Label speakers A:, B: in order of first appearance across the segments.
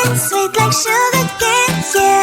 A: cane, sweet like sugar cane, yeah.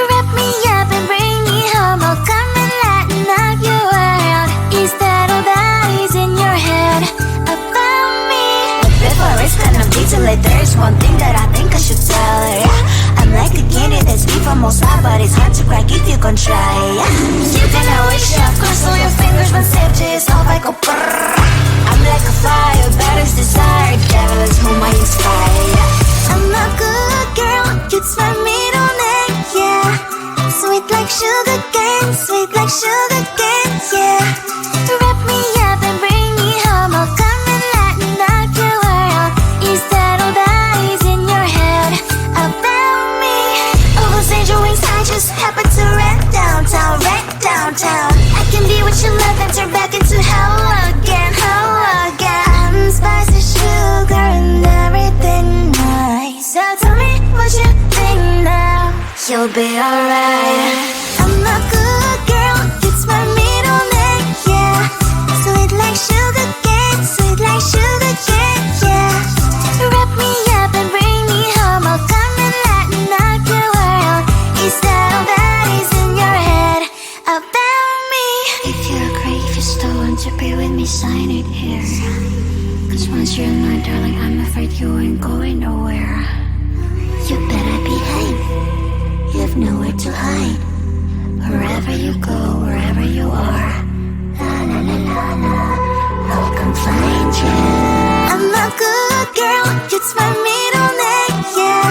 A: Wrap me up and bring me home, oh come and lighten up your world. Is that all that is in your head about me? But before it's gonna be too late, there's one thing that I think I should tell her, yeah. I'm like a candy that's deep from outside, but it's hard to crack if you can try, yeah. You can always shove, cross all your fingers when safety is off, I go brrrr. I'm like a fire, battles desire, devil is whom I inspire, yeah. I'm a good girl, it's my middle name, yeah. Sweet like sugar cane, sweet like sugar cane, yeah. Wrap me up and bring me home, oh come and lighten up your world. Is that all that is in your head about me? All those angel wings I just happen to rent downtown, rent downtown. I can be what you love and turn back into hell again, hell again. I'm spicy sugar and everything nice. So tell me what you think now. You'll be alright. I'm a good girl, it's my middle name, yeah. Sweet like sugar cane, sweet like sugar cane, yeah. Wrap me up and bring me home, oh come and lighten up your world. Is that all that is in your head about me? If you agree, if you still want to be with me, sign it here. Cause once you're mine, darling, I'm afraid you ain't going nowhere. You better behave, you have nowhere to hide. Wherever you go, wherever you are, la la la la la, I'll come find you. I'm a good girl, it's my middle name, yeah.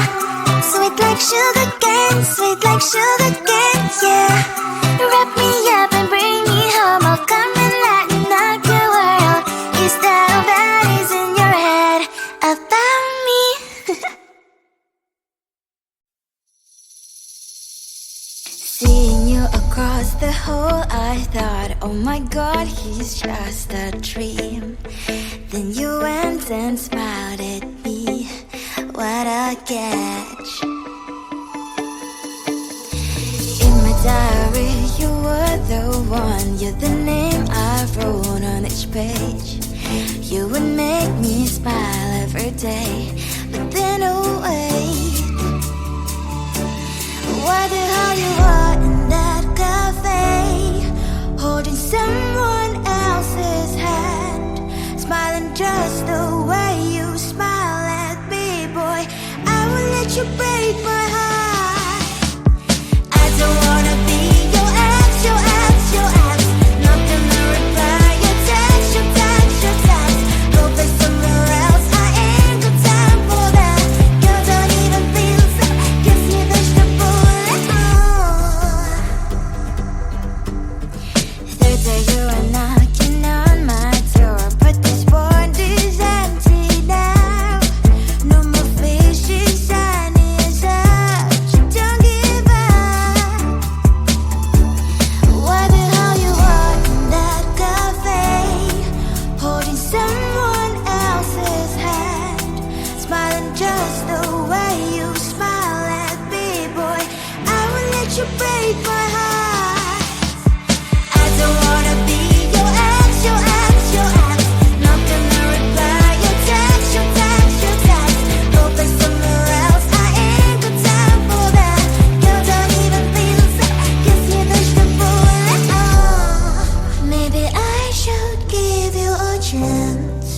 A: Sweet like sugar cane, sweet like sugar cane, yeah. Wrap me up and bring me home, oh come and lighten up your world. Is that all that is in your head about me? Seeing you across the hall, I thought, oh my god, he's just a dream. Then you went and smiled at me, what a catch. In my diary, you were the one, you're the name I wrote on each page. You would make me smile every day, but then oh wait, why the hell you are in that cafe, holding someone else's hand, smiling just the way you smile at me, boy. I will let you break my heart. I don't wanna be your ex, your ex, your ex. Not gonna reply your text, your text, your text. Go play somewhere else, I ain't got time for that. You don't even feel so, kiss me vegetable. Third day you are knocking on my door, but this board is empty now. No more fishy sign is up, you don't give up. Why the hell you are in that cafe, holding someone else's hand, smiling just the way you smile at me, boy. I will let you break my heart. I don't wanna be your ex, your ex, your ex. Not gonna reply your text, your text, your text. Go play somewhere else, I ain't got time for that. You don't even feel so, kiss me vegetable. Maybe I should give you a chance.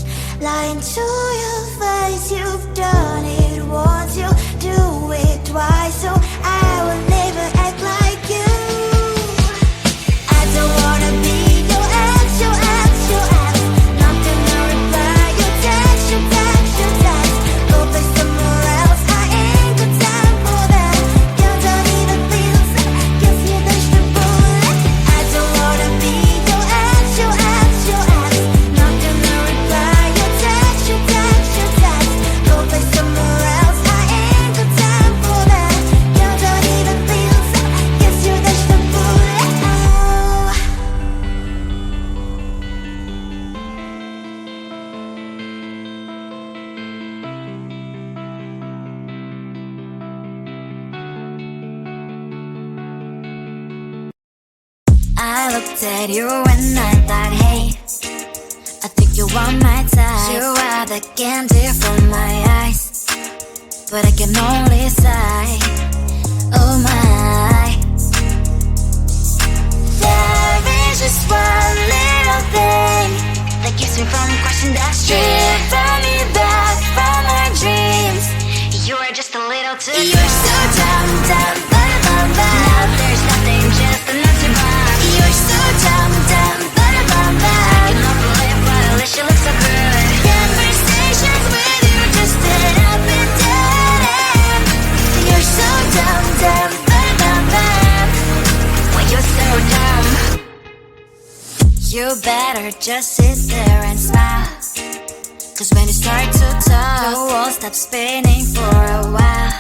A: Lying to your face, you've done it once, you do it twice, so I will never act like you. I don't wanna be your ex, your ex, your ex. Not gonna reply your text, your text, your text. Go play somewhere else, I ain't got time for that. You don't even feel so, kiss me vegetable. I don't wanna be your ex, your ex, your ex. Not gonna reply your text, your text, your text. Go play somewhere else, I ain't got time for that. You don't even feel so, kiss you vegetable. I looked at you and I thought, hey, I think you want my type. You are the candy from my eyes. but I can only sigh. Oh my. There is just one little thing that keeps me from crossing that street. Driven me back from my dreams. You are just a little too close. You're so dumb, dumb, ba-da-bum, bum. Now there's nothing, just enough to burn. You're so dumb, dumb, ba-da-bum, bum. I cannot believe, but at least you look so good. Conversations with you just end up in dead end. You're so dumb, dumb, ba-da-bum, bum. When you're so dumb, you better just sit there and smile. Cause when you start to talk, the world stops spinning for a while.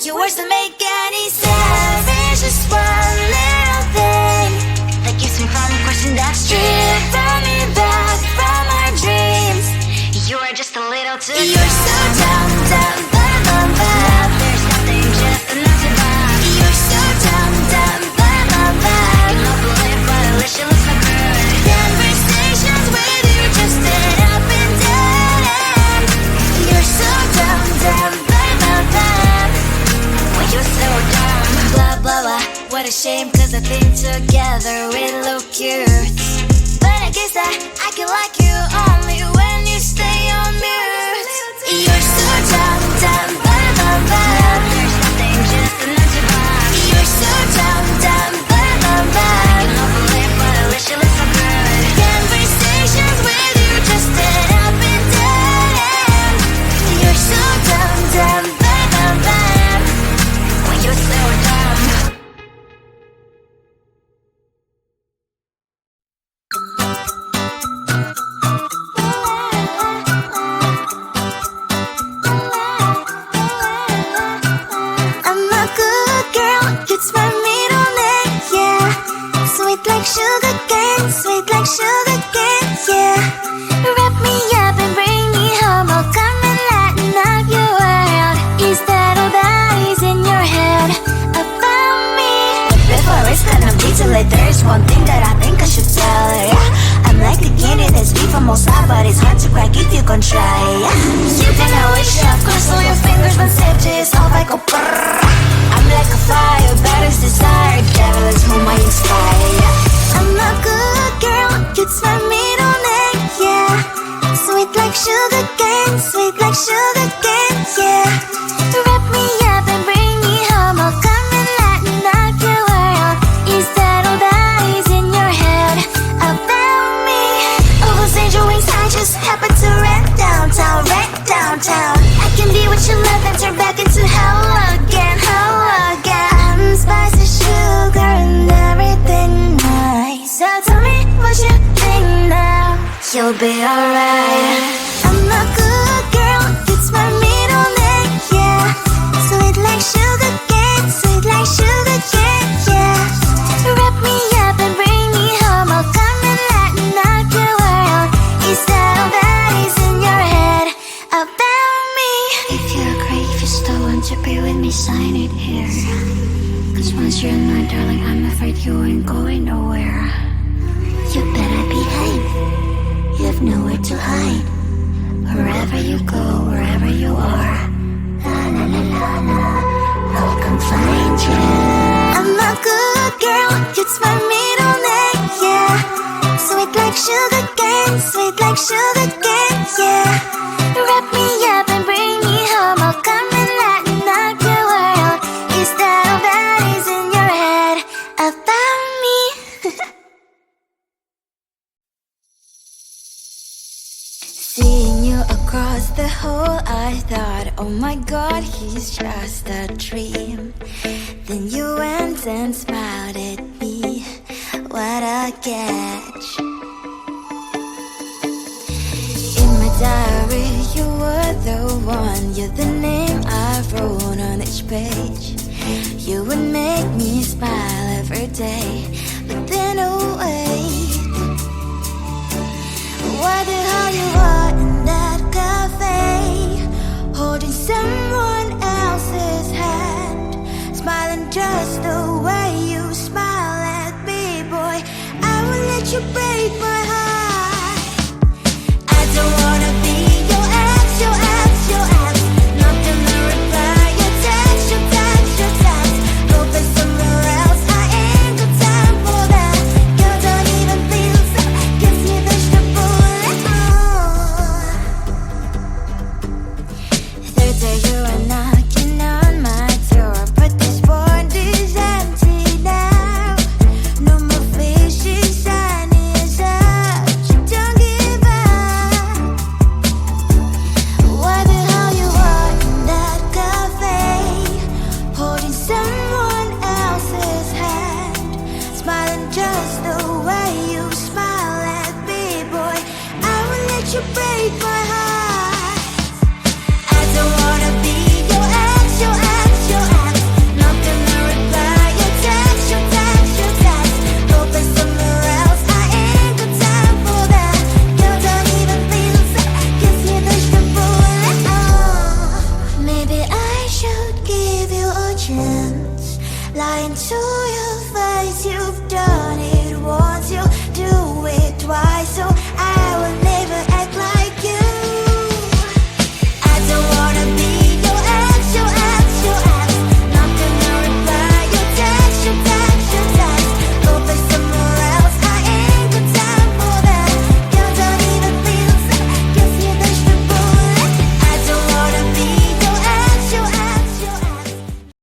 A: Your words don't make any sense. There's just one little thing that keeps me from crossing that street. Driven me back from my dreams. You are just a little too close. You're so dumb, dumb, ba-da-bum, bum. There's nothing, just enough to burn. You're so dumb, dumb, ba-da-bum, bum. I cannot believe, but at least you look so good. Conversations with you just end up in dead end. You're so dumb, dumb, ba-da-bum, bum. When you're so dumb. Blah, blah, blah. What a shame, cause I think together we look cute. But I guess I can like you only when you stay on mute. You're so dumb, dumb, ba-da-bum, bum. There's nothing, just enough to burn. You're so dumb, dumb, ba-da-bum, bum. I cannot believe, but at least you look so good. Conversations with you just end up in dead end. You're so dumb, dumb, ba-da-bum, bum. When you're so dumb. I'm a good girl, it's my middle name, yeah. Sweet like sugar cane, sweet like sugar cane, yeah. Wrap me up and bring me home, I'll come and lighten up your world. Is that all that is in your head about me? Before it's gonna be too late, there's one thing that I think I should tell her, yeah. I'm like the candy that's sweet from outside, but it's hard to crack if you can try, yeah. You can always shove, cross all your fingers when safety is off, I go brrrr. I'm like a fire, battles desire, devil is whom I inspire, yeah. I'm a good girl, it's my middle name, yeah. Sweet like sugar cane, sweet like sugar cane, yeah. Wrap me up and bring me home, I'll come and lighten up your world. Is that all that is in your head about me? All those angel wings I just happen to rent downtown, rent downtown. I can be what you love and turn back into hell again, hell again. I'm spicy sugar and everything nice. So tell me what you think now. You'll be alright. I'm a good girl, it's my middle name, yeah. Sweet like sugar cane, sweet like sugar cane, yeah. Wrap me up and bring me home, I'll come and lighten up your world. Is that all that is in your head about me? If you're great, if you still want to be with me, sign it here. Cause once you're in my darling, I'm afraid you ain't going nowhere. You better behave, you have nowhere to hide. Wherever you go, wherever you are, la la la la la, I'll come find you. I'm a good girl, it's my middle name, yeah. Sweet like sugar cane, sweet like sugar cane, yeah. Wrap me up and bring me home, I'll come and lighten up your world. Is that all that is in your head about me? Seeing you across the hall, I thought, oh my god, he's just a dream. Then you went and smiled at me, what a catch. In my diary, you were the one, you're the name I wrote on each page. You would make me smile every day.